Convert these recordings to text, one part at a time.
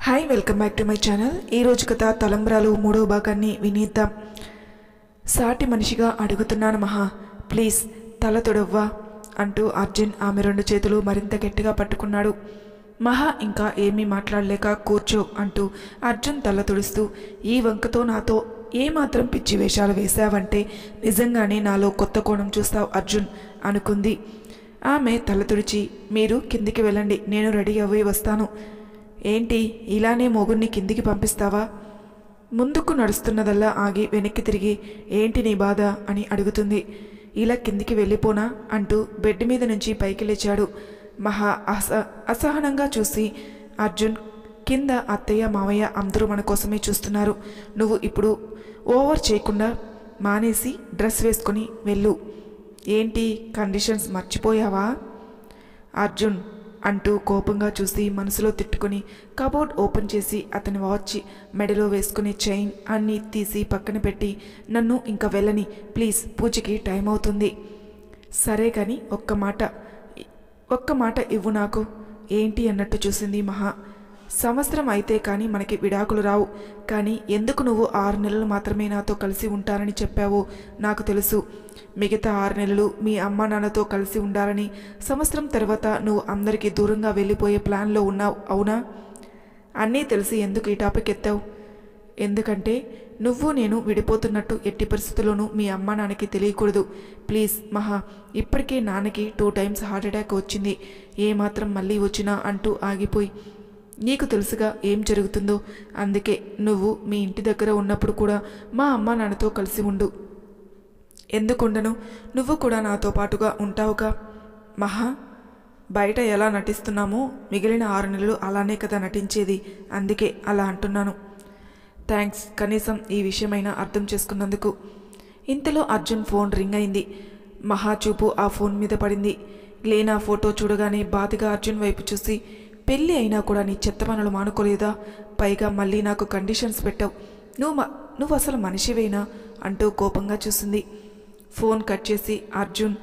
Hi welcome back to my channel. ఈరోజు కథ తలంబ్రాలు 3వ భాగాన్ని వినేద్దాం. సాటి మనిషిగా అడుగుతున్నాను మహా, ప్లీజ్ తల తొడవ్వా అంటూ అర్జున్ ఆమె 2 చేతులు మరింత గట్టిగా పట్టుకున్నాడు. మహా ఇంకా ఏమీ మాట్లాడలేక కూర్చో అంటూ అర్జున్ తల తుడుస్తూ, ఈ వంకతో నాతో ఏమాత్రం పిచ్చి వేషాలు వేశావంటే నిజంగానే నాలో కొత్త కోణం చూస్తావు అర్జున్ అనుకుంది. ఆమె తల తుడిచి, మీరు కిందికి వెళ్ళండి, నేను రెడీ అవ్వి వస్తాను. ఏంటి ఇలానే మొగుడిని కిందికి పంపిస్తావా? ముందుకు నడుస్తున్నదల్లా ఆగి వెనక్కి తిరిగి, ఏంటి నీ బాధ అని అడుగుతుంది. ఇలా కిందికి వెళ్ళిపోనా అంటూ బెడ్ మీద నుంచి పైకి లేచాడు. మహా అసహనంగా చూసి, అర్జున్ కింద అత్తయ్య మావయ్య అందరూ మన కోసమే చూస్తున్నారు, నువ్వు ఇప్పుడు ఓవర్ చేయకుండా మానేసి డ్రెస్ వేసుకొని వెళ్ళు. ఏంటి కండిషన్స్ మర్చిపోయావా అర్జున్ అంటూ కోపంగా చూసి మనసులో తిట్టుకుని కబోర్డ్ ఓపెన్ చేసి అతని వాచ్ మెడలో వేసుకునే చైన్ అన్నీ తీసి పక్కన పెట్టి, నన్ను ఇంకా వెళ్ళని ప్లీజ్, పూజకి టైం అవుతుంది. సరే కానీ ఒక్క మాట ఇవ్వు నాకు. ఏంటి అన్నట్టు చూసింది మహా. సంవత్సరం అయితే కానీ మనకి విడాకులు రావు, కానీ ఎందుకు నువ్వు 6 నెలలు మాత్రమే నాతో కలిసి ఉంటారని చెప్పావో నాకు తెలుసు. మిగతా 6 నెలలు మీ అమ్మ నాన్నతో కలిసి ఉండాలని, సంవత్సరం తర్వాత నువ్వు అందరికీ దూరంగా వెళ్ళిపోయే ప్లాన్లో ఉన్నావు, అవునా? అన్నీ తెలిసి ఎందుకు ఈ టాపిక్ ఎత్తావు? ఎందుకంటే నువ్వు నేను విడిపోతున్నట్టు ఎట్టి పరిస్థితుల్లోనూ మీ అమ్మ నాన్నకి తెలియకూడదు. ప్లీజ్ మహా, ఇప్పటికే నాన్నకి 2 టైమ్స్ హార్ట్ అటాక్ వచ్చింది, ఏమాత్రం మళ్ళీ వచ్చినా అంటూ ఆగిపోయి, నీకు తెలుసుగా ఏం జరుగుతుందో, అందుకే నువ్వు మీ ఇంటి దగ్గర ఉన్నప్పుడు కూడా మా అమ్మ నాన్నతో కలిసి ఉండు. ఎందుకుండను, నువ్వు కూడా నాతో పాటుగా ఉంటావుగా. మహా, బయట ఎలా నటిస్తున్నామో మిగిలిన 6 నెలలు అలానే కదా నటించేది, అందుకే అలా అంటున్నాను. థ్యాంక్స్, కనీసం ఈ విషయమైనా అర్థం చేసుకున్నందుకు. ఇంతలో అర్జున్ ఫోన్ రింగ్ అయింది. మహా చూపు ఆ ఫోన్ మీద పడింది. లేనా ఫోటో చూడగానే బాధగా అర్జున్ వైపు చూసి, పెళ్ళి అయినా కూడా నీ చెత్త పనులు మానుకోలేదా? పైగా మళ్ళీ నాకు కండిషన్స్ పెట్టావు, నువ్వు అసలు మనిషివేనా అంటూ కోపంగా చూసింది. ఫోన్ కట్ చేసి, అర్జున్,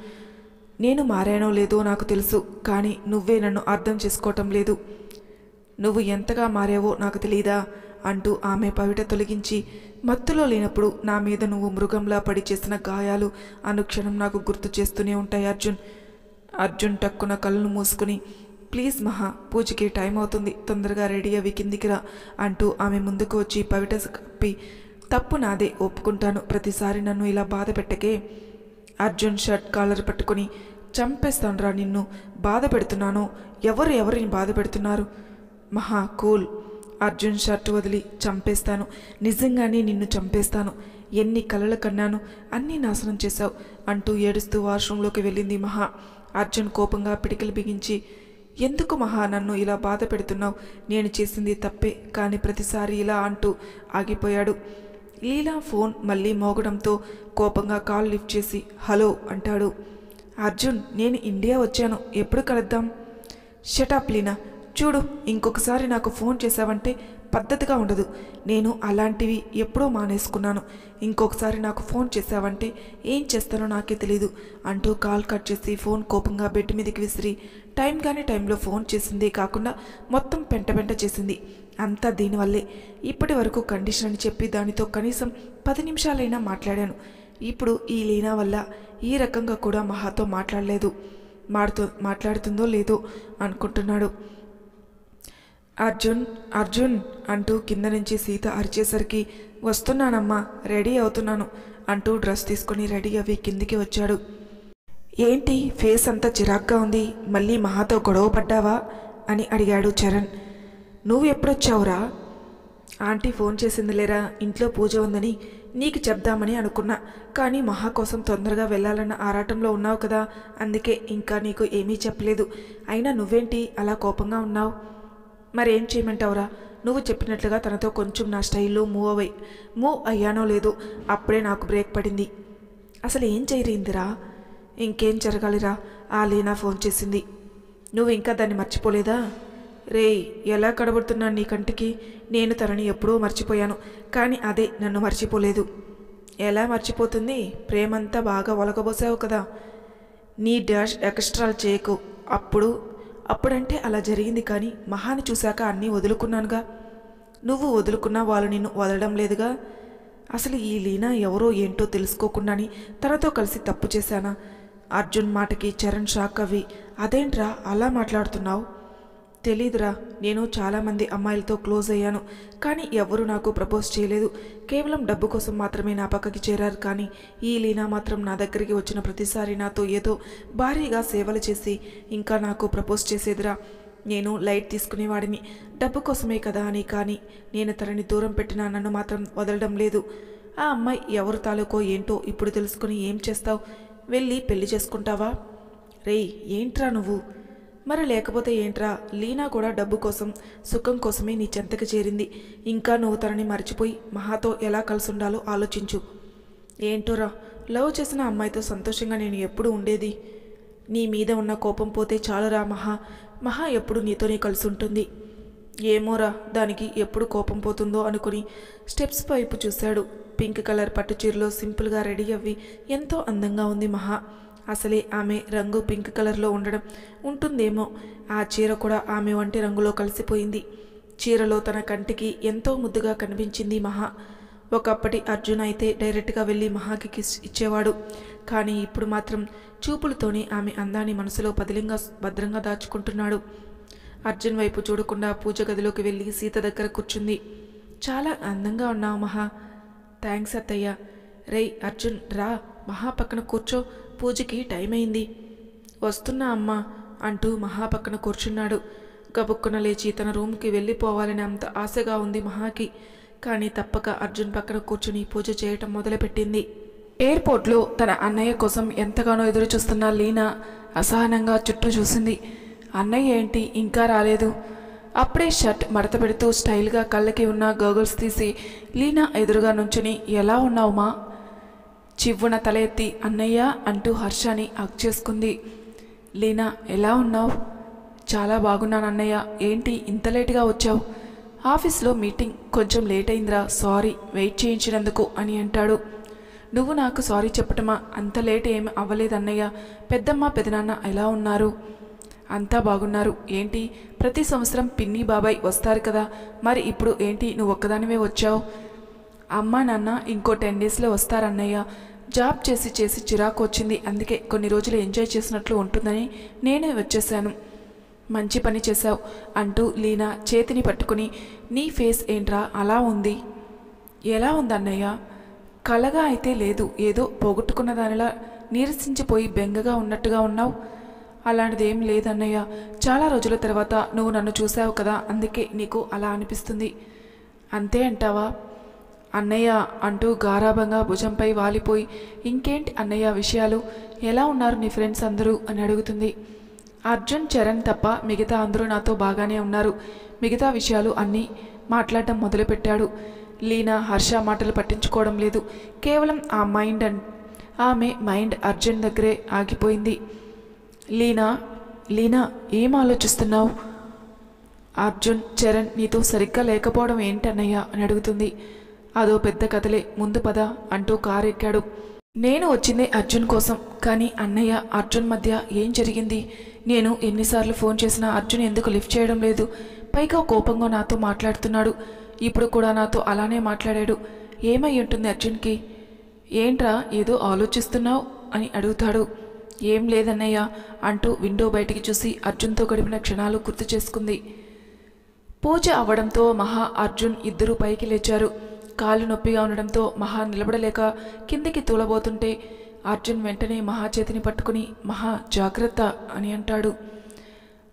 నేను మారానో లేదో నాకు తెలుసు, కానీ నువ్వే నన్ను అర్థం చేసుకోవటం లేదు. నువ్వు ఎంతగా మారావో నాకు తెలీదా అంటూ ఆమె పవిట తొలగించి, మత్తులో లేనప్పుడు నా మీద నువ్వు మృగంలా పడి చేసిన గాయాలు అనుక్షణం నాకు గుర్తు చేస్తూనే ఉంటాయి అర్జున్. అర్జున్ టక్కున కళ్ళను మూసుకుని, ప్లీజ్ మహా, పూజకి టైం అవుతుంది, తొందరగా రెడీ అవి కిందికి రా అంటూ ఆమె ముందుకు వచ్చి పవిట కప్పి, తప్పు నాదే, ఒప్పుకుంటాను, ప్రతిసారి నన్ను ఇలా బాధ పెట్టకే. అర్జున్ షర్ట్ కాలర్ పట్టుకుని, చంపేస్తానురా నిన్ను, బాధ పెడుతున్నాను, ఎవరిని బాధ పెడుతున్నారు? మహా కూల్. అర్జున్ షర్ట్ వదిలి, చంపేస్తాను, నిజంగానే నిన్ను చంపేస్తాను, ఎన్ని కలలు కన్నాను, అన్నీ నాశనం చేశావు అంటూ ఏడుస్తూ వాష్రూంలోకి వెళ్ళింది మహా. అర్జున్ కోపంగా పిడికిలు బిగించి, ఎందుకు మహా నన్ను ఇలా బాధ పెడుతున్నావు? నేను చేసింది తప్పే, కానీ ప్రతిసారి ఇలా అంటూ ఆగిపోయాడు. లీలా ఫోన్ మళ్ళీ మోగడంతో కోపంగా కాల్ లిఫ్ట్ చేసి హలో అంటాడు. అర్జున్, నేను ఇండియా వచ్చాను, ఎప్పుడు కలుద్దాం? షటప్ లీనా, చూడు, ఇంకొకసారి నాకు ఫోన్ చేశావంటే పద్ధతిగా ఉండదు. నేను అలాంటివి ఎప్పుడో మానేసుకున్నాను, ఇంకొకసారి నాకు ఫోన్ చేశావంటే ఏం చేస్తానో నాకే తెలీదు అంటూ కాల్ కట్ చేసి ఫోన్ కోపంగా బెడ్ మీదకి విసిరి, టైం కానీ టైంలో ఫోన్ చేసిందే కాకుండా మొత్తం పెంట చేసింది. అంతా దీనివల్లే. ఇప్పటి వరకు కండిషన్ అని చెప్పి దానితో కనీసం 10 నిమిషాలైనా మాట్లాడాను. ఇప్పుడు ఈ లీనా వల్ల ఈ రకంగా కూడా మహాతో మాట్లాడుతుందో లేదో అనుకుంటున్నాడు. అర్జున్ అంటూ కింద నుంచి సీత అరిచేసరికి, వస్తున్నానమ్మా, రెడీ అవుతున్నాను అంటూ డ్రెస్ తీసుకుని రెడీ అవి కిందికి వచ్చాడు. ఏంటి ఫేస్ అంతా చిరాగ్గా ఉంది, మళ్ళీ మహాతో గొడవ పడ్డావా అని అడిగాడు చరణ్. నువ్వు ఎప్పుడొచ్చావురా? ఆంటీ ఫోన్ చేసింది లేరా, ఇంట్లో పూజ ఉందని నీకు చెప్దామని అనుకున్నా, కానీ మహా కోసం తొందరగా వెళ్ళాలన్న ఆరాటంలో ఉన్నావు కదా, అందుకే ఇంకా నీకు ఏమీ చెప్పలేదు. అయినా నువ్వేంటి అలా కోపంగా ఉన్నావు? మరేం చేయమంటావురా, నువ్వు చెప్పినట్లుగా తనతో కొంచెం నా స్టైల్లో మూవ్ అయ్యానో లేదో అప్పుడే నాకు బ్రేక్ పడింది. అసలు ఏం జరిగిందిరా? ఇంకేం జరగాలిరా, ఆ లీనా ఫోన్ చేసింది, నువ్వు ఇంకా దాన్ని మర్చిపోలేదా? రేయ్, ఎలా కడబడుతున్నాను నీ కంటికి, నేను తనని ఎప్పుడూ మర్చిపోయాను, కానీ అదే నన్ను మర్చిపోలేదు. ఎలా మర్చిపోతుంది, ప్రేమంతా బాగా ఒలకబోసావు కదా. నీ డాష్ ఎక్స్ట్రాలు చేయకు, అప్పుడంటే అలా జరిగింది, కానీ మహాని చూశాక అన్నీ వదులుకున్నానుగా. నువ్వు వదులుకున్నా వాళ్ళు నిన్ను వదలడం లేదుగా. అసలు ఈ లీనా ఎవరో ఏంటో తెలుసుకోకుండాని తనతో కలిసి తప్పు చేశానా? అర్జున్ మాటకి చరణ్ షాక్ అవి, అదేంట్రా అలా మాట్లాడుతున్నావు? తెలీదురా, నేను చాలామంది అమ్మాయిలతో క్లోజ్ అయ్యాను, కానీ ఎవరు నాకు ప్రపోజ్ చేయలేదు. కేవలం డబ్బు కోసం మాత్రమే నా పక్కకి చేరారు. కానీ ఈ లీనా మాత్రం నా దగ్గరికి వచ్చిన ప్రతిసారి నాతో ఏదో భారీగా సేవలు చేసి ఇంకా నాకు ప్రపోజ్ చేసేదిరా. నేను లైట్ తీసుకునేవాడిని, డబ్బు కోసమే కదా అని. కానీ నేను తనని దూరం పెట్టినా నన్ను మాత్రం వదలడం లేదు. ఆ అమ్మాయి ఎవరు తాలూకో ఏంటో ఇప్పుడు తెలుసుకుని ఏం చేస్తావు? వెళ్ళి పెళ్లి చేసుకుంటావా? రేయ్, ఏంట్రా నువ్వు? మరి లేకపోతే ఏంట్రా? లీనా కూడా డబ్బు కోసం, సుఖం కోసమే నీ చెంతకు చేరింది. ఇంకా నువ్వు తనని మర్చిపోయి మహాతో ఎలా కలిసి ఉండాలో ఆలోచించు. ఏంటోరా, లవ్ చేసిన అమ్మాయితో సంతోషంగా నేను ఎప్పుడు ఉండేది? నీ మీద ఉన్న కోపం పోతే చాలురా. మహా ఎప్పుడు నీతోనే కలిసి ఉంటుంది. ఏమోరా, దానికి ఎప్పుడు కోపం పోతుందో అనుకుని స్టెప్స్ వైపు చూశాడు. పింక్ కలర్ పట్టు చీరలో సింపుల్గా రెడీ అవ్వి ఎంతో అందంగా ఉంది మహా. అసలే ఆమె రంగు పింక్ కలర్లో ఉంటుందేమో. ఆ చీర కూడా ఆమె వంటి రంగులో కలిసిపోయింది. చీరలో తన కంటికి ఎంతో ముద్దుగా కనిపించింది మహా. ఒకప్పటి అర్జున్ అయితే డైరెక్ట్గా వెళ్ళి మహాకి కిస్ ఇచ్చేవాడు. కానీ ఇప్పుడు మాత్రం చూపులతోనే ఆమె అందాన్ని మనసులో భద్రంగా దాచుకుంటున్నాడు. అర్జున్ వైపు చూడకుండా పూజ గదిలోకి వెళ్ళి సీత దగ్గర కూర్చుంది. చాలా అందంగా ఉన్నావు మహా. థ్యాంక్స్ అత్తయ్య. రేయ్ అర్జున్, రా, మహా పక్కన కూర్చో, పూజకి టైం అయింది. వస్తున్నా అమ్మా అంటూ మహా పక్కన కూర్చున్నాడు. గబుక్కున లేచి తన రూమ్కి వెళ్ళిపోవాలని అంత ఆశగా ఉంది మహాకి. కానీ తప్పక అర్జున్ పక్కన కూర్చుని పూజ చేయటం మొదలుపెట్టింది. ఎయిర్పోర్ట్లో తన అన్నయ్య కోసం ఎంతగానో ఎదురు చూస్తున్న లీనా అసహనంగా చుట్టూ చూసింది. అన్నయ్య ఏంటి ఇంకా రాలేదు? అప్పుడే షర్ట్ మడత పెడుతూ స్టైల్గా కళ్ళకి ఉన్న గోగుల్స్ తీసి లీనా ఎదురుగా నుంచుని, ఎలా ఉన్నావు మా? చివ్వున తల ఎత్తి అన్నయ్య అంటూ హర్షాని హగ్ చేసుకుంది. లీనా, ఎలా ఉన్నావు? చాలా బాగున్నాను అన్నయ్య. ఏంటి ఇంత లేటుగా వచ్చావు? ఆఫీస్లో మీటింగ్ కొంచెం లేట్ అయిందిరా, సారీ వెయిట్ చేయించినందుకు అని అంటాడు. నువ్వు నాకు సారీ చెప్పటమా? అంత లేట్ ఏమి అవ్వలేదన్నయ్య. పెద్దమ్మ పెదనాన్న ఎలా ఉన్నారు? అంతా బాగున్నారు. ఏంటి ప్రతి సంవత్సరం పిన్ని బాబాయ్ వస్తారు కదా, మరి ఇప్పుడు ఏంటి నువ్వు ఒక్కదానివే వచ్చావు? అమ్మా నాన్న ఇంకో 10 డేస్లో వస్తారన్నయ్య. జాబ్ చేసి చేసి చిరాకు వచ్చింది, అందుకే కొన్ని రోజులు ఎంజాయ్ చేసినట్లు ఉంటుందని నేనే వచ్చేసాను. మంచి పని చేశావు అంటూ లీనా చేతిని పట్టుకుని, నీ ఫేస్ ఏంట్రా అలా ఉంది? ఎలా ఉందన్నయ్య? కలగా అయితే లేదు, ఏదో పోగొట్టుకున్న దానిలా నీరసించిపోయి బెంగగా ఉన్నట్టుగా ఉన్నావు. అలాంటిదేం లేదన్నయ్య. చాలా రోజుల తర్వాత నువ్వు నన్ను చూసావు కదా, అందుకే నీకు అలా అనిపిస్తుంది. అంతే అంటావా అన్నయ్య అంటూ గారాభంగా భుజంపై వాలిపోయి, ఇంకేంటి అన్నయ్య విషయాలు? ఎలా ఉన్నారు నీ ఫ్రెండ్స్ అందరూ అని అడుగుతుంది. అర్జున్, చరణ్ తప్ప మిగతా అందరూ నాతో బాగానే ఉన్నారు. మిగతా విషయాలు అన్నీ మాట్లాడటం మొదలుపెట్టాడు. లీనా హర్ష మాటలు పట్టించుకోవడం లేదు. కేవలం ఆమె మైండ్ అర్జున్ దగ్గరే ఆగిపోయింది. లీనా ఏం ఆలోచిస్తున్నావు? అర్జున్, చరణ్ నీతో సరిగ్గా లేకపోవడం ఏంటన్నయ్య అని అడుగుతుంది. అదో పెద్ద కథలే, ముందు పద అంటూ కారు ఎక్కాడు. నేను వచ్చిందే అర్జున్ కోసం, కానీ అన్నయ్య అర్జున్ మధ్య ఏం జరిగింది? నేను ఎన్నిసార్లు ఫోన్ చేసినా అర్జున్ ఎందుకు లిఫ్ట్ చేయడం లేదు? పైగా కోపంగా నాతో మాట్లాడుతున్నాడు. ఇప్పుడు కూడా నాతో అలానే మాట్లాడాడు. ఏమై ఉంటుంది అర్జున్కి? ఏంట్రా ఏదో ఆలోచిస్తున్నావు అని అడుగుతాడు. ఏం లేదన్నయ్య అంటూ విండో బయటికి చూసి అర్జున్తో గడిపిన క్షణాలు గుర్తు చేసుకుంది. పూజ అవ్వడంతో మహా, అర్జున్ ఇద్దరూ పైకి లేచారు. కాళ్ళు నొప్పిగా ఉండడంతో మహా నిలబడలేక కిందికి తూలబోతుంటే అర్జున్ వెంటనే మహా చేతిని పట్టుకుని, మహా జాగ్రత్త అని అంటాడు.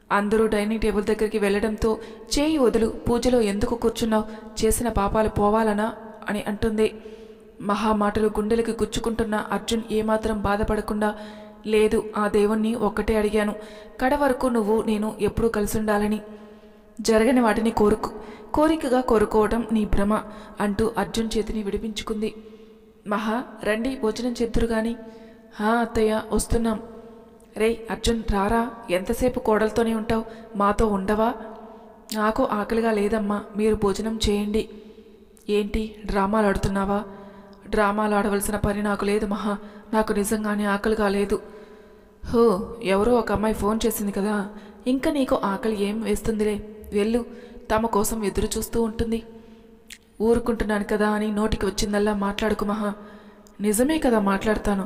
అందరూ డైనింగ్ టేబుల్ దగ్గరికి వెళ్లడంతో, చేయి వదులు, పూజలో ఎందుకు కూర్చున్నావు? చేసిన పాపాలు పోవాలనా అని అంటుంది. మహా మాటలు గుండెలకి గుచ్చుకుంటున్న అర్జున్ ఏమాత్రం బాధపడకుండా, లేదు, ఆ దేవుణ్ణి ఒక్కటే అడిగాను, కడ వరకు నువ్వు నేను ఎప్పుడూ కలిసి ఉండాలని. జరగని వాటిని కోరికగా కోరుకోవడం నీ భ్రమ అంటూ అర్జున్ చేతిని విడిపించుకుంది. మహా, రండి భోజనం చేద్దురు గాని. అత్తయ్య వస్తున్నాం. రేయ్ అర్జున్, రారా, ఎంతసేపు కోడలతోనే ఉంటావు, మాతో ఉండవా? నాకు ఆకలిగా లేదమ్మా, మీరు భోజనం చేయండి. ఏంటి డ్రామాలు ఆడుతున్నావా? డ్రామాలు ఆడవలసిన పని నాకు లేదు మహా, నాకు నిజంగానే ఆకలిగా లేదు. ఎవరో ఒక అమ్మాయి ఫోన్ చేసింది కదా, ఇంకా నీకు ఆకలి ఏం వేస్తుందిలే, వెళ్ళు, తమ కోసం ఎదురు చూస్తూ ఉంటుంది. ఊరుకుంటున్నాను కదా అని నోటికి వచ్చిందల్లా మాట్లాడుకు మహా. నిజమే కదా మాట్లాడతాను.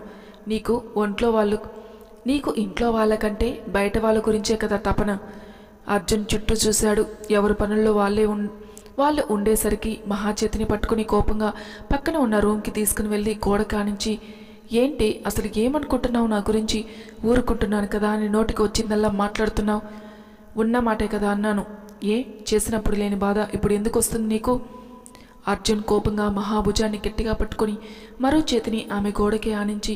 నీకు ఇంట్లో వాళ్ళకంటే బయట వాళ్ళ గురించే కదా తపన. అర్జున్ చుట్టూ చూశాడు. ఎవరి పనుల్లో వాళ్ళు ఉండేసరికి మహా చేతిని పట్టుకుని కోపంగా పక్కన ఉన్న రూమ్కి తీసుకుని వెళ్ళి గోడ కానించి, ఏంటి అసలు ఏమనుకుంటున్నావు నా గురించి? ఊరుకుంటున్నాను కదా అని నోటికి వచ్చిందల్లా మాట్లాడుతున్నావు. ఉన్న మాటే కదా అన్నాను. చేసినప్పుడు లేని బాధ ఇప్పుడు ఎందుకు వస్తుంది నీకు? అర్జున్ కోపంగా మహాభుజాన్ని గట్టిగా పట్టుకుని మరో చేతిని ఆమె గోడకి ఆనించి,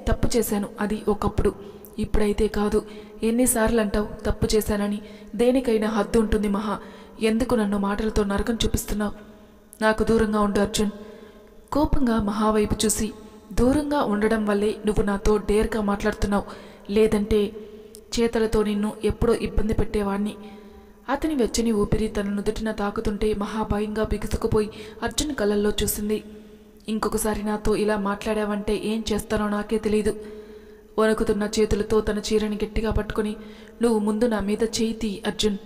తప్పు చేశాను, అది ఒకప్పుడు, ఇప్పుడైతే కాదు. ఎన్నిసార్లు అంటావు తప్పు చేశానని? దేనికైనా హద్దు ఉంటుంది మహా. ఎందుకు నన్ను మాటలతో నరకం చూపిస్తున్నావు? నాకు దూరంగా ఉండు అర్జున్. కోపంగా మహా వైపు చూసి, దూరంగా ఉండడం వల్లే నువ్వు నాతో డేర్గా మాట్లాడుతున్నావు, లేదంటే చేతలతో నిన్ను ఎప్పుడో ఇబ్బంది పెట్టేవాణ్ణి. అతని వెచ్చని ఊపిరి తన నుదుటిన తాకుతుంటే మహా భయంగా బిగుసుకుపోయి అర్జున్ కళ్ళల్లో చూసింది. ఇంకొకసారి నాతో ఇలా మాట్లాడావంటే ఏం చేస్తానో నాకే తెలీదు. వణుకుతున్న చేతులతో తన చీరని గట్టిగా పట్టుకుని, నువ్వు ముందు నా మీద చేయి తీ అర్జున్.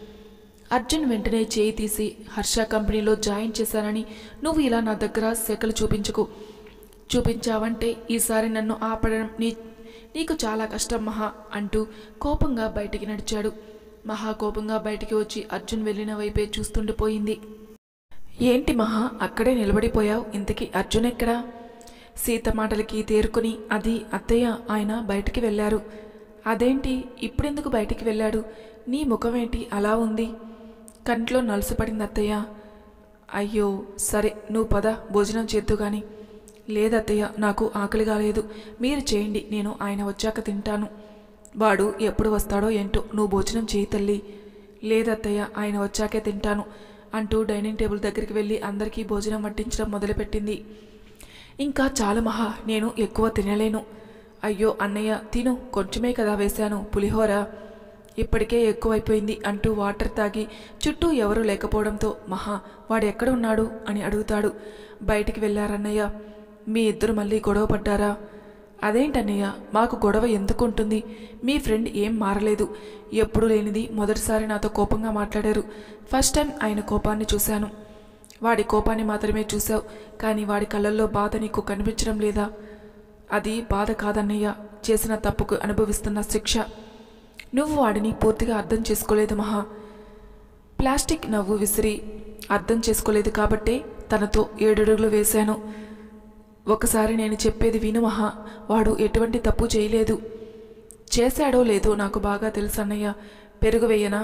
అర్జున్ వెంటనే చేయి తీసి, హర్ష కంపెనీలో జాయిన్ చేశానని నువ్వు ఇలా నా దగ్గర సెకలు చూపించావంటే ఈసారి నన్ను ఆపడం నీకు చాలా కష్టం మహా అంటూ కోపంగా బయటికి నడిచాడు. మహా కోపంగా బయటికి వచ్చి అర్జున్ వెళ్ళిన వైపే చూస్తుండిపోయింది. ఏంటి మహా అక్కడే నిలబడిపోయావు? ఇంతకీ అర్జున్ ఎక్కడా? సీత మాటలకి తేరుకుని, అది అత్తయ్య, ఆయన బయటికి వెళ్ళారు. అదేంటి ఇప్పుడెందుకు బయటికి వెళ్ళాడు? నీ ముఖమేంటి అలా ఉంది? కంట్లో నలుసుపడింది అత్తయ్య. అయ్యో సరే, నువ్వు పద, భోజనం చేద్దు గాని. లేదత్తయ్య, నాకు ఆకలిగా లేదు, మీరు చేయండి, నేను ఆయన వచ్చాక తింటాను. వాడు ఎప్పుడు వస్తాడో ఏంటో, నువ్వు భోజనం చేయి తల్లి. లేదత్తయ్య, ఆయన వచ్చాకే తింటాను అంటూ డైనింగ్ టేబుల్ దగ్గరికి వెళ్ళి అందరికీ భోజనం వడ్డించడం మొదలుపెట్టింది. ఇంకా చాలు మహా, నేను ఎక్కువ తినలేను. అయ్యో అన్నయ్య తిను, కొంచెమే కదా వేశాను, పులిహోర ఇప్పటికే ఎక్కువైపోయింది అంటూ వాటర్ తాగి చుట్టూ ఎవరూ లేకపోవడంతో, మహా వాడు ఎక్కడ ఉన్నాడు అని అడుగుతాడు. బయటికి వెళ్ళారన్నయ్య. మీ ఇద్దరు మళ్ళీ గొడవ పడ్డారా? అదేంటన్నయ్య, మాకు గొడవ ఎందుకుంటుంది? మీ ఫ్రెండ్ ఏం మారలేదు, ఎప్పుడూ లేనిది మొదటిసారి నాతో కోపంగా మాట్లాడారు. ఫస్ట్ టైం ఆయన కోపాన్ని చూశాను. వాడి కోపాన్ని మాత్రమే చూశావు, కానీ వాడి కళ్ళల్లో బాధ నీకు కనిపించడం లేదా? అది బాధ కాదన్నయ్య, చేసిన తప్పుకు అనుభవిస్తున్న శిక్ష. నువ్వు వాడిని పూర్తిగా అర్థం చేసుకోలేదు మహా. ప్లాస్టిక్ నవ్వు విసిరి, అర్థం చేసుకోలేదు కాబట్టే తనతో 7 అడుగులు వేశాను. ఒకసారి నేను చెప్పేది విను మహా, వాడు ఎటువంటి తప్పు చేయలేదు. చేశాడో లేదో నాకు బాగా తెలుసు అన్నయ్య. పెరుగు వేయనా?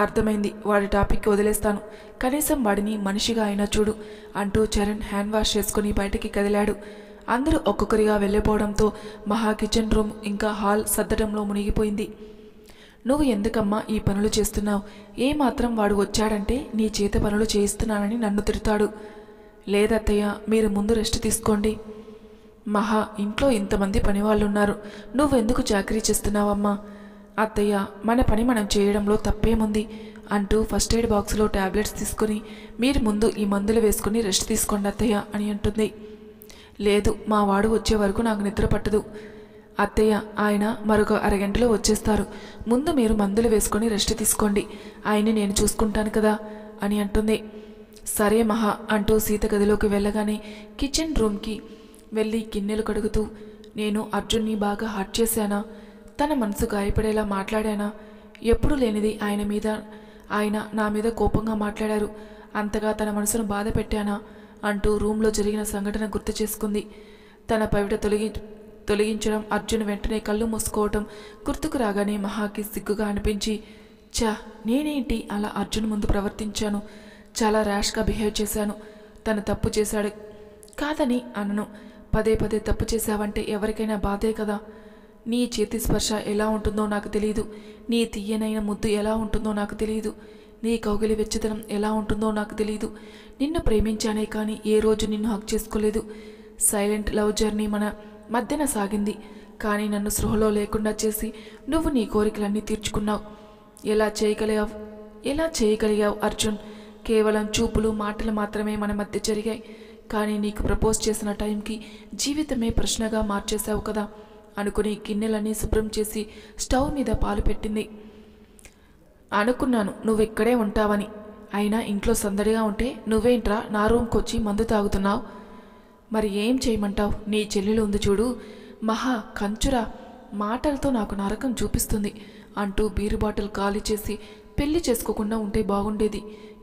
అర్థమైంది, వాడి టాపిక్ వదిలేస్తాను, కనీసం వాడిని మనిషిగా అయినా చూడు అంటూ చరణ్ హ్యాండ్ వాష్ చేసుకుని బయటికి కదిలాడు. అందరూ ఒక్కొక్కరిగా వెళ్ళిపోవడంతో మహా కిచెన్ రూమ్ ఇంకా హాల్ సర్దడంలో మునిగిపోయింది. నువ్వు ఎందుకమ్మా ఈ పనులు చేస్తున్నావు? ఏమాత్రం వాడు వచ్చాడంటే నీ చేత పనులు చేయిస్తున్నానని నన్ను తిడతాడు. లేదత్తయ్య, మీరు ముందు రెస్ట్ తీసుకోండి. మహా, ఇంట్లో ఇంతమంది పనివాళ్ళున్నారు, నువ్వెందుకు చాకరీ చేస్తున్నావమ్మా? అత్తయ్య, మన పని మనం చేయడంలో తప్పేముంది అంటూ ఫస్ట్ ఎయిడ్ బాక్స్లో టాబ్లెట్స్ తీసుకుని, మీరు ముందు ఈ మందులు వేసుకుని రెస్ట్ తీసుకోండి అత్తయ్య అని అంటుంది. లేదు, మా వాడు వచ్చే వరకు నాకు నిద్ర పట్టదు అత్తయ్య, ఆయన మరొక అరగంటలో వచ్చేస్తారు, ముందు మీరు మందులు వేసుకొని రెస్ట్ తీసుకోండి, ఆయన్ని నేను చూసుకుంటాను కదా అని అంటుంది. సరే మహా అంటూ సీత గదిలోకి వెళ్ళగానే కిచెన్ రూమ్కి వెళ్ళి గిన్నెలు కడుగుతూ, నేను అర్జున్ని బాగా హర్ట్ చేశానా? తన మనసు గాయపడేలా మాట్లాడానా? ఎప్పుడూ లేనిది ఆయన నా మీద కోపంగా మాట్లాడారు, అంతగా తన మనసును బాధ పెట్టానా అంటూ రూమ్లో జరిగిన సంఘటన గుర్తు చేసుకుంది. తన పవిట తొలగించడం, అర్జున్ వెంటనే కళ్ళు మూసుకోవటం గుర్తుకు రాగానే మహాకి సిగ్గుగా అనిపించి, నేనేంటి అలా అర్జున్ ముందు ప్రవర్తించాను, చాలా ర్యాష్గా బిహేవ్ చేశాను, తను తప్పు చేశాడు కాదని అనను, పదే పదే తప్పు చేశావంటే ఎవరికైనా బాధే కదా. నీ చేతి స్పర్శ ఎలా ఉంటుందో నాకు తెలియదు, నీ తీయనైన ముద్దు ఎలా ఉంటుందో నాకు తెలియదు, నీ కౌగిలి వెచ్చదనం ఎలా ఉంటుందో నాకు తెలియదు. నిన్ను ప్రేమించానే కానీ ఏ రోజు నిన్ను హక్ చేసుకోలేదు. సైలెంట్ లవ్ జర్నీ మన మధ్యన సాగింది, కానీ నన్ను స్పృహలో లేకుండా చేసి నువ్వు నీ కోరికలన్నీ తీర్చుకున్నావు. ఎలా చేయగలిగావు అర్జున్? కేవలం చూపులు మాటలు మాత్రమే మన మధ్య జరిగాయి, కానీ నీకు ప్రపోజ్ చేసిన టైంకి జీవితమే ప్రశ్నగా మార్చేశావు కదా అనుకుని గిన్నెలన్నీ శుభ్రం చేసి స్టవ్ మీద పాలు పెట్టింది. అనుకున్నాను నువ్వు ఇక్కడే ఉంటావని, అయినా ఇంట్లో సందడిగా ఉంటే నువ్వేంట్రా నా రూమ్కి వచ్చి మందు తాగుతున్నావు? మరి ఏం చేయమంటావు? నీ చెల్లెలు ఉంది చూడు, మహా కంచురా, మాటలతో నాకు నరకం చూపిస్తుంది అంటూ బీరు బాటిల్ ఖాళీ చేసి పెళ్లి చేసుకోకుండా ఉంటే బాగుండేది.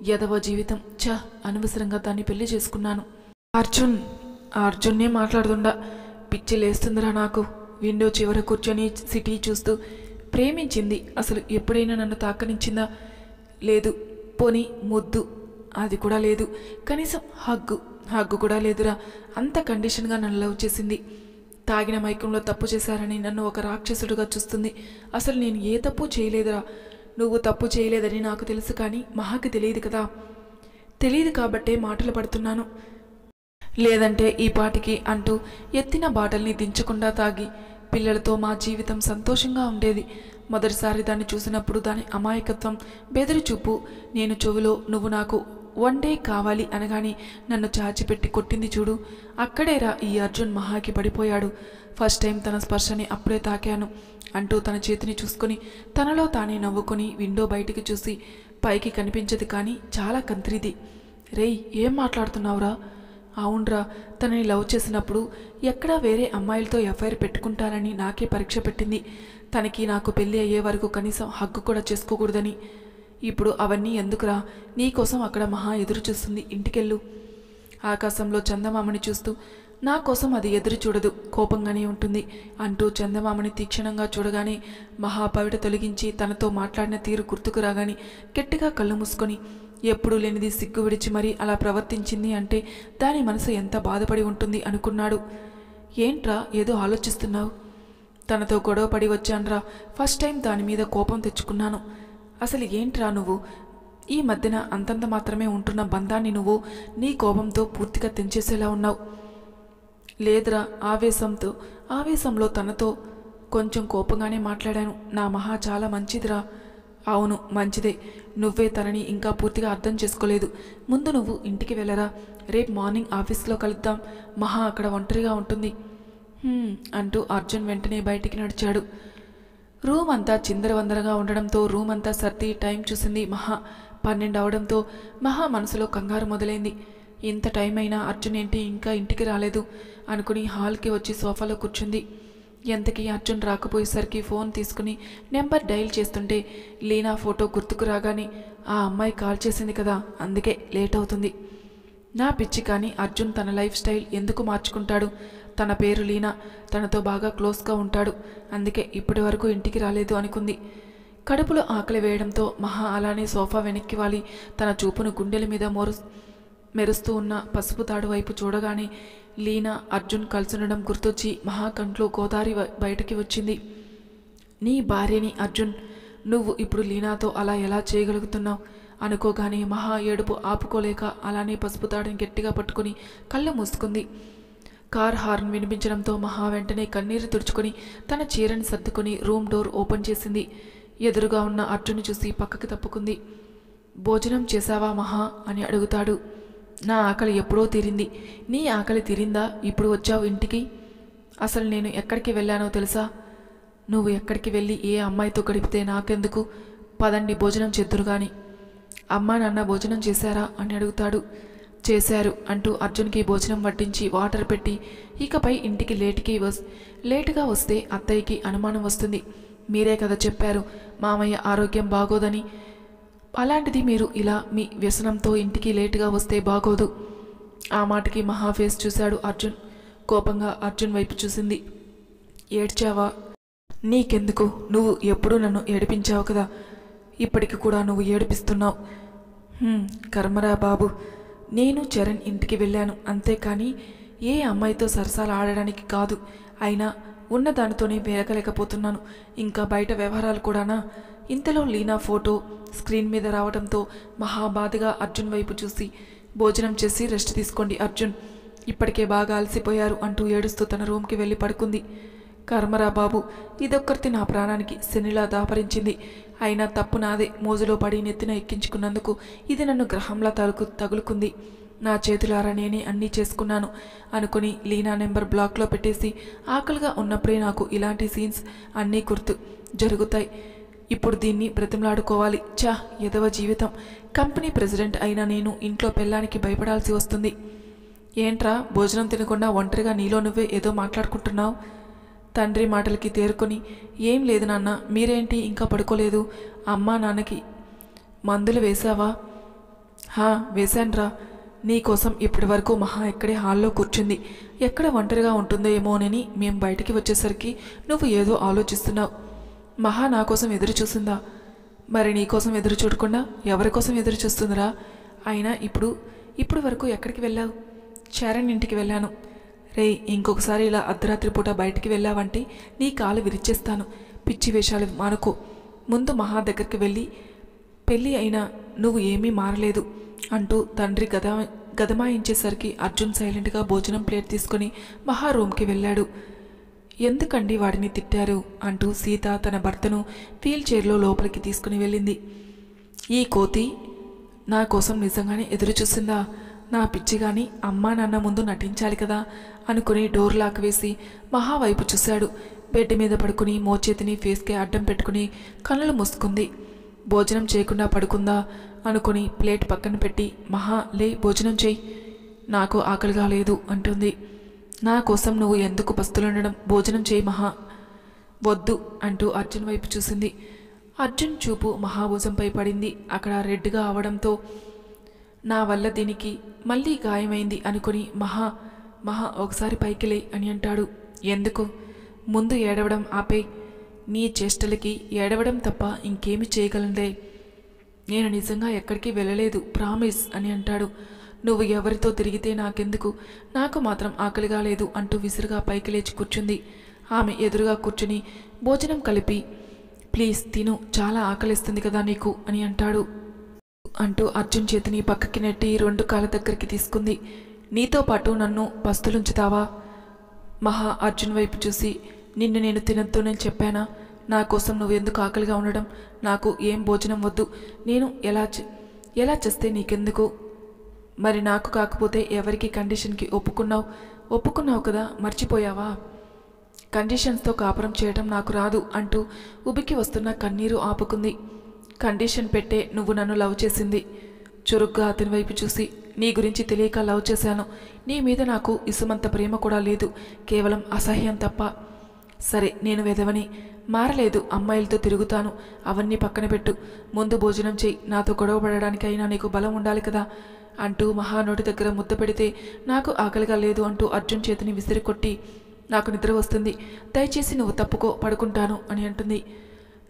యదవ జీవితం, అనవసరంగా దాన్ని పెళ్లి చేసుకున్నాను. అర్జున్నే మాట్లాడుతుండా పిచ్చి లేస్తుందిరా నాకు. విండో చివర కూర్చొని సిటీ చూస్తూ ప్రేమించింది. అసలు ఎప్పుడైనా నన్ను తాకనించిందా? లేదు. పోనీ ముద్దు, అది కూడా లేదు. కనీసం హగ్గు కూడా లేదురా. అంత కండిషన్గా నన్ను లవ్ చేసింది. తాగిన మైకంలో తప్పు చేశారని నన్ను ఒక రాక్షసుడిగా చూస్తుంది. అసలు నేను ఏ తప్పు చేయలేదురా. నువ్వు తప్పు చేయలేదని నాకు తెలుసు, కానీ మహాకి తెలియదు కదా. తెలియదు కాబట్టే మాటలు పడుతున్నాను. లేదంటే ఈ పాటికి అంటూ ఎత్తిన బాటల్ని దించకుండా తాగి పిల్లలతో మా జీవితం సంతోషంగా ఉండేది. మొదటిసారి దాన్ని చూసినప్పుడు దాని అమాయకత్వం, బెదిరి చూపు, నేను చెవిలో నువ్వు నాకు వన్ డే కావాలి అనగాని నన్ను చాచిపెట్టి కొట్టింది చూడు, అక్కడేరా ఈ అర్జున్ మహాకి పడిపోయాడు. ఫస్ట్ టైం తన స్పర్శని అప్పుడే తాకాను అంటూ తన చేతిని చూసుకొని తనలో తానే నవ్వుకొని విండో బయటికి చూసి, పైకి కనిపించదు కానీ చాలా కంత్రిది. రేయ్, ఏం మాట్లాడుతున్నావురా? అవునరా, తనని లవ్ చేసినప్పుడు ఎక్కడా వేరే అమ్మాయిలతో ఎఫ్ఐఆర్ పెట్టుకుంటానని నాకే పరీక్ష పెట్టింది. తనకి నాకు పెళ్ళి అయ్యే వరకు కనీసం హగ్గు కూడా చేసుకోకూడదని. ఇప్పుడు అవన్నీ ఎందుకురా? నీకోసం అక్కడ మహా ఎదురు చూస్తుంది, ఇంటికెళ్ళు. ఆకాశంలో చందమామని చూస్తూ, నా కోసం అది ఎదురు చూడదు, కోపంగానే ఉంటుంది అంటూ చందమామని తీక్షణంగా చూడగానే మహా పవిట తొలగించి తనతో మాట్లాడిన తీరు గుర్తుకు రాగానే గట్టిగా కళ్ళు మూసుకొని, ఎప్పుడూ లేనిది సిగ్గు విడిచి మరీ అలా ప్రవర్తించింది అంటే దాని మనసు ఎంత బాధపడి ఉంటుంది అనుకున్నాడు. ఏంట్రా ఏదో ఆలోచిస్తున్నావు? తనతో గొడవ పడి వచ్చాన్రా. ఫస్ట్ టైం దాని మీద కోపం తెచ్చుకున్నాను. అసలు ఏంట్రా నువ్వు? ఈ మధ్యన అంతంత మాత్రమే ఉంటున్న బంధాన్ని నువ్వు నీ కోపంతో పూర్తిగా తెంచేసేలా ఉన్నావు. లేదురా, ఆవేశంలో తనతో కొంచెం కోపంగానే మాట్లాడాను. నా మహా చాలా మంచిదిరా. అవును, మంచిదే. నువ్వే తనని ఇంకా పూర్తిగా అర్థం చేసుకోలేదు. ముందు నువ్వు ఇంటికి వెళ్ళరా. రేపు మార్నింగ్ ఆఫీస్లో కలుద్దాం. మహా అక్కడ ఒంటరిగా ఉంటుంది అంటూ అర్జున్ వెంటనే బయటికి నడిచాడు. రూమ్ అంతా చిందరవందరగా ఉండడంతో రూమ్ అంతా సర్ది టైం చూసింది మహా. 12 అవడంతో మహా మనసులో కంగారు మొదలైంది. ఇంత టైం అయినా అర్జున్ ఏంటి ఇంకా ఇంటికి రాలేదు అనుకుని హాల్కి వచ్చి సోఫాలో కూర్చుంది. ఎంతకీ అర్జున్ రాకపోయేసరికి ఫోన్ తీసుకుని నెంబర్ డైల్ చేస్తుంటే లీనా ఫోటో గుర్తుకు రాగానే, ఆ అమ్మాయి కాల్ చేసింది కదా, అందుకే లేట్ అవుతుంది. నా పిచ్చి, కానీ అర్జున్ తన లైఫ్ స్టైల్ ఎందుకు మార్చుకుంటాడు? తన పేరు లీనా, తనతో బాగా క్లోజ్గా ఉంటాడు, అందుకే ఇప్పటి వరకు ఇంటికి రాలేదు అనుకుంది. కడుపులో ఆకలి వేయడంతో మహా అలానే సోఫా వెనక్కి వాలి తన చూపును గుండెల మీద మెరుస్తూ ఉన్న పసుపు తాడు వైపు చూడగానే లీనా అర్జున్ కలుసుండడం గుర్తొచ్చి మహా కంట్లో గోదారి బయటికి వచ్చింది. నీ భార్యని అర్జున్, నువ్వు ఇప్పుడు లీనాతో అలా ఎలా చేయగలుగుతున్నావు అనుకోగానే మహా ఏడుపు ఆపుకోలేక అలానే పసుపు తాడుని గట్టిగా పట్టుకుని కళ్ళు మూసుకుంది. కార్ హార్న్ వినిపించడంతో మహా వెంటనే కన్నీరు తుడుచుకొని తన చీరని సర్దుకొని రూమ్ డోర్ ఓపెన్ చేసింది. ఎదురుగా ఉన్న అర్జున్ చూసి పక్కకి తప్పుకుంది. భోజనం చేశావా మహా అని అడుగుతాడు. నా ఆకలి ఎప్పుడో తీరింది. నీ ఆకలి తీరిందా? ఇప్పుడు వచ్చావు ఇంటికి? అసలు నేను ఎక్కడికి వెళ్ళానో తెలుసా? నువ్వు ఎక్కడికి వెళ్ళి ఏ అమ్మాయితో గడిపితే నాకెందుకు? పదండి భోజనం చేద్దురుగాని. అమ్మా నాన్న భోజనం చేశారా అని అడుగుతాడు. చేశారు అంటూ అర్జున్కి భోజనం వడ్డించి వాటర్ పెట్టి, ఇకపై ఇంటికి లేటుగా వస్తే అత్తయ్యకి అనుమానం వస్తుంది. మీరే కదా చెప్పారు మామయ్య ఆరోగ్యం బాగోదని. అలాంటిది మీరు ఇలా మీ వ్యసనంతో ఇంటికి లేటుగా వస్తే బాగోదు. ఆ మాటకి మహా ఫేస్ చూశాడు అర్జున్. కోపంగా అర్జున్ వైపు చూసింది. ఏడ్చావా? నీకెందుకు? నువ్వు ఎప్పుడూ నన్ను ఏడిపించావు కదా, ఇప్పటికి కూడా నువ్వు ఏడిపిస్తున్నావు. కర్మరా బాబు. నేను చరణ్ ఇంటికి వెళ్ళాను అంతేకాని ఏ అమ్మాయితో సరసాలు ఆడడానికి కాదు. అయినా ఉన్నదానితోనే వేరగలేకపోతున్నాను, ఇంకా బయట వ్యవహారాలు కూడానా? ఇంతలో లీనా ఫోటో స్క్రీన్ మీద రావడంతో మహాబాధగా అర్జున్ వైపు చూసి, భోజనం చేసి రెస్ట్ తీసుకోండి అర్జున్, ఇప్పటికే బాగా అలసిపోయారు అంటూ ఏడుస్తూ తన రూమ్కి వెళ్ళి పడుకుంది. కర్మరా బాబు, ఇదొక్కరితే నా ప్రాణానికి శనిలా దాపరించింది. అయినా తప్పు నాదే. మోజులో పడి నెత్తిన ఎక్కించుకున్నందుకు ఇది నన్ను గ్రహంలా తగులుకుంది. నా చేతులారా నేనే అన్నీ చేసుకున్నాను అనుకుని లీనా నెంబర్ బ్లాక్లో పెట్టేసి, ఆకలిగా ఉన్నప్పుడే నాకు ఇలాంటి సీన్స్ అన్నీ గుర్తు జరుగుతాయి. ఇప్పుడు దీన్ని బ్రతిమలాడుకోవాలి. చా, ఎదవ జీవితం. కంపెనీ ప్రెసిడెంట్ అయిన నేను ఇంట్లో పెళ్ళానికి భయపడాల్సి వస్తుంది. ఏంట్రా, భోజనం తినకుండా ఒంటరిగా నీలో నువ్వే ఏదో మాట్లాడుకుంటున్నావు? తండ్రి మాటలకి తేరుకొని, ఏం లేదు నాన్న, మీరేంటి ఇంకా పడుకోలేదు? అమ్మా నాన్నకి మందులు వేశావా? వేశాన్రా. నీకోసం ఇప్పటి వరకు మహా ఇక్కడే హాల్లో కూర్చుంది. ఎక్కడ ఒంటరిగా ఉంటుందో ఏమోనని మేము బయటికి వచ్చేసరికి నువ్వు ఏదో ఆలోచిస్తున్నావు. మహా నా కోసం ఎదురు చూస్తుందా? మరి నీకోసం ఎదురు చూడకుండా ఎవరి కోసం ఎదురు చూస్తుందిరా? అయినా ఇప్పుడు వరకు ఎక్కడికి వెళ్ళావు? చరణ్ ఇంటికి వెళ్ళాను. రేయ్, ఇంకొకసారి ఇలా అర్ధరాత్రి పూట బయటికి వెళ్ళావంటే నీ కాలు విరిచేస్తాను. పిచ్చి వేషాలు మానుకో. ముందు మహా దగ్గరికి వెళ్ళి, పెళ్ళి అయినా నువ్వు ఏమీ మారలేదు అంటూ తండ్రి గదమాయించేసరికి అర్జున్ సైలెంట్గా భోజనం ప్లేట్ తీసుకుని మహా రూమ్కి వెళ్ళాడు. ఎందుకండి వాడిని తిట్టారు అంటూ సీత తన భర్తను వీల్ చైర్లో లోపలికి తీసుకుని వెళ్ళింది. ఈ కోతి నా కోసం నిజంగానే ఎదురు చూసిందా? నా పిచ్చి గాని అమ్మా నాన్న ముందు నటించాలి కదా అనుకుని డోర్ లాక్ వేసి మహా వైపు చూశాడు. బెడ్ మీద పడుకుని మోచేతిని ఫేస్కి అడ్డం పెట్టుకుని కన్నులు మూసుకుంది. భోజనం చేయకుండా పడుకుందా అనుకుని ప్లేట్ పక్కన పెట్టి, మహా లే, భోజనం చేయి, నాకు ఆకలిగా లేదు అంటుంది. నా కోసం నువ్వు ఎందుకు పస్తులుండడం? భోజనం చేయి మహా. వద్దు అంటూ అర్జున్ వైపు చూసింది. అర్జున్ చూపు మహాభుజంపై పడింది. అక్కడ రెడ్గా అవడంతో నా వల్ల దీనికి మళ్ళీ గాయమైంది అనుకుని మహా ఒకసారి పైకిలే అని అంటాడు. ఎందుకు? ముందు ఏడవడం ఆపే. నీ చేష్టలకి ఏడవడం తప్ప ఇంకేమి చేయగలండే. నేను నిజంగా ఎక్కడికి వెళ్ళలేదు, ప్రామిస్ అని అంటాడు. నువ్వు ఎవరితో తిరిగితే నాకెందుకు, నాకు మాత్రం ఆకలిగా లేదు అంటూ విసురుగా పైకి లేచి కూర్చుంది. ఆమె ఎదురుగా కూర్చుని భోజనం కలిపి, ప్లీజ్ తిను, చాలా ఆకలిస్తుంది కదా నీకు అని అంటాడు. అంటూ అర్జున్ చేతిని పక్కకి నెట్టి 2 కాళ్ళ దగ్గరికి తీసుకుంది. నీతో పాటు నన్ను పస్తులుంచుతావా? మహా అర్జున్ వైపు చూసి, నిన్ను నేను తినద్దు నేను చెప్పానా? నా కోసం నువ్వు ఎందుకు ఆకలిగా ఉండడం? నాకు ఏం భోజనం వద్దు. నేను ఎలా చేస్తే నీకెందుకు? మరి నాకు కాకపోతే ఎవరికి కండిషన్కి ఒప్పుకున్నావు కదా, మర్చిపోయావా? కండిషన్స్తో కాపురం చేయడం నాకు రాదు అంటూ ఉబికి వస్తున్న కన్నీరు ఆపుకుంది. కండిషన్ పెట్టే నువ్వు నన్ను లవ్ చేసింది. చురుగ్గా అతని వైపు చూసి, నీ గురించి తెలియక లవ్ చేశాను. నీ మీద నాకు ఇసుమంత ప్రేమ కూడా లేదు, కేవలం అసహ్యం తప్ప. సరే, నేను వెదవని, మారలేదు, అమ్మాయిలతో తిరుగుతాను, అవన్నీ పక్కన పెట్టు. ముందు భోజనం చేయి. నాతో గొడవ పడడానికైనా నీకు బలం ఉండాలి కదా అంటూ మహా నోటి దగ్గర ముద్ద పెడితే, నాకు ఆకలిగా లేదు అంటూ అర్జున్ చేతిని విసిరి కొట్టి, నాకు నిద్ర వస్తుంది, దయచేసి నువ్వు తప్పుకో, పడుకుంటాను అని అంటుంది.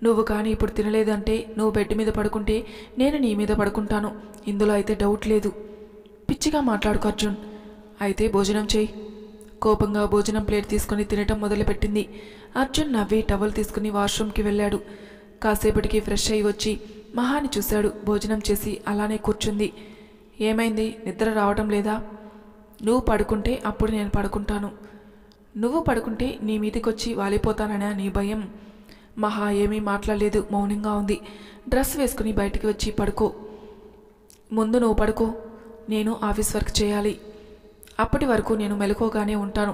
నువ్వు కానీ ఇప్పుడు తినలేదంటే, నువ్వు బెడ్ మీద పడుకుంటే నేను నీ మీద పడుకుంటాను, ఇందులో అయితే డౌట్ లేదు. పిచ్చిగా మాట్లాడుకో అర్జున్. అయితే భోజనం చేయి. కోపంగా భోజనం ప్లేట్ తీసుకుని తినటం మొదలుపెట్టింది. అర్జున్ నవ్వి టవల్ తీసుకుని వాష్రూమ్కి వెళ్ళాడు. కాసేపటికి ఫ్రెష్ అయి వచ్చి మహాని చూశాడు. భోజనం చేసి అలానే కూర్చుంది. ఏమైంది, నిద్ర రావటం లేదా? నువ్వు పడుకుంటే అప్పుడు నేను పడుకుంటాను. నువ్వు పడుకుంటే నీ మీదకొచ్చి వాలిపోతాననే నీ భయం. మహా ఏమీ మాట్లాడలేదు, మౌనంగా ఉంది. డ్రెస్ వేసుకుని బయటికి వచ్చి, పడుకో, ముందు నువ్వు పడుకో, నేను ఆఫీస్ వర్క్ చేయాలి. అప్పటి వరకు నేను మెలకువగానే ఉంటాను.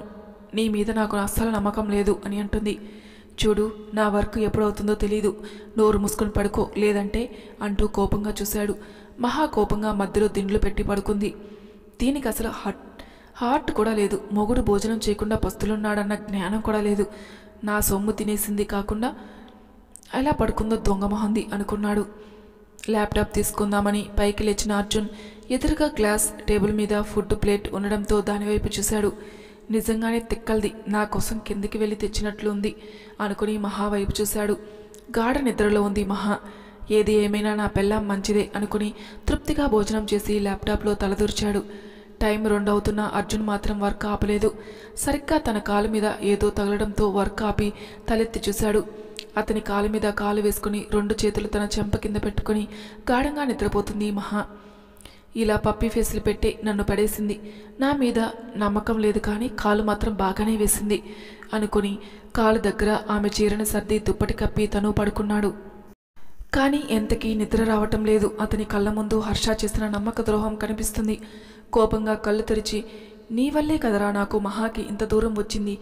నీ మీద నాకు అస్సలు నమ్మకం లేదు అని అంటుంది. చూడు, నా వర్క్ ఎప్పుడవుతుందో తెలీదు, నోరు మూసుకుని పడుకో, లేదంటే అంటూ కోపంగా చూశాడు. మహా కోపంగా మధ్యలో దిండ్లు పెట్టి పడుకుంది. దీనికి అసలు హార్ట్ కూడా లేదు. మొగుడు భోజనం చేయకుండా పస్తులున్నాడన్న జ్ఞానం కూడా లేదు. నా సొమ్ము తినేసింది కాకుండా ఎలా పడుకుందో దొంగ మొహంది అనుకున్నాడు. ల్యాప్టాప్ తీసుకుందామని పైకి లేచిన అర్జున్ ఎదురుగా గ్లాస్ టేబుల్ మీద ఫుడ్ ప్లేట్ ఉండడంతో దానివైపు చూశాడు. నిజంగానే తిక్కల్ది, నా కోసం కిందికి వెళ్ళి తెచ్చినట్లు ఉంది అనుకుని మహా వైపు చూశాడు. గాఢ నిద్రలో ఉంది మహా. ఏది ఏమైనా నా పెళ్ళాం మంచిదే అనుకుని తృప్తిగా భోజనం చేసి ల్యాప్టాప్లో తలదూర్చాడు. టైం 2 అవుతున్నా అర్జున్ మాత్రం వర్క్ ఆపలేదు. సరిగ్గా తన కాలు మీద ఏదో తగలడంతో వర్క్ ఆపి తలెత్తి చూశాడు. అతని కాలు మీద కాలు వేసుకుని 2 చేతులు తన చెంప కింద పెట్టుకుని గాఢంగా నిద్రపోతుంది మహా. ఇలా పప్పి ఫేసులు పెట్టి నన్ను పడేసింది. నా మీద నమ్మకం లేదు కానీ కాలు మాత్రం బాగానే వేసింది అనుకుని కాలు దగ్గర ఆమె చీరను సర్ది దుప్పటి కప్పి తను పడుకున్నాడు. కానీ ఎంతకీ నిద్ర రావటం లేదు. అతని కళ్ళ ముందు హర్ష చేసిన నమ్మక ద్రోహం కనిపిస్తుంది. కోపంగా కళ్ళు తెరిచి, నీ వల్లే కదరా నాకు మహాకి ఇంత దూరం వచ్చింది.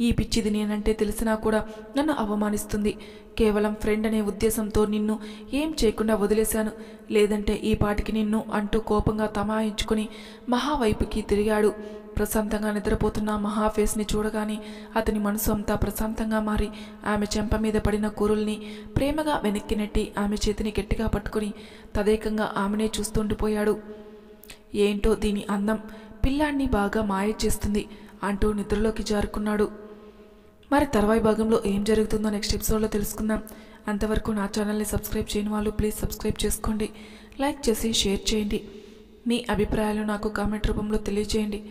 ఈ పిచ్చిది నేనంటే తెలిసినా కూడా నన్ను అవమానిస్తుంది. కేవలం ఫ్రెండ్ అనే ఉద్దేశంతో నిన్ను ఏం చేయకుండా వదిలేశాను, లేదంటే ఈ పాటికి నిన్ను అంటూ కోపంగా తమాయించుకుని మహా వైపుకి తిరిగాడు. ప్రశాంతంగా నిద్రపోతున్న మహా ఫేస్ని చూడగానే అతని మనసు అంతా ప్రశాంతంగా మారి ఆమె చెంప మీద పడిన కురుల్ని ప్రేమగా వెనక్కి నెట్టి ఆమె చేతిని గట్టిగా పట్టుకుని తదేకంగా ఆమెనే చూస్తుండిపోయాడు. ఏంటో దీని అందం పిల్లాన్ని బాగా మాయ చేస్తుంది అంటూ నిద్రలోకి జారుకున్నాడు. మరి తర్వాయి భాగంలో ఏం జరుగుతుందో నెక్స్ట్ ఎపిసోడ్లో తెలుసుకుందాం. అంతవరకు నా ఛానల్ని సబ్స్క్రైబ్ చేయని వాళ్ళు ప్లీజ్ సబ్స్క్రైబ్ చేసుకోండి, లైక్ చేసి షేర్ చేయండి. మీ అభిప్రాయాలు నాకు కామెంట్ రూపంలో తెలియజేయండి.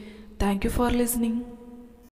Thank you for listening.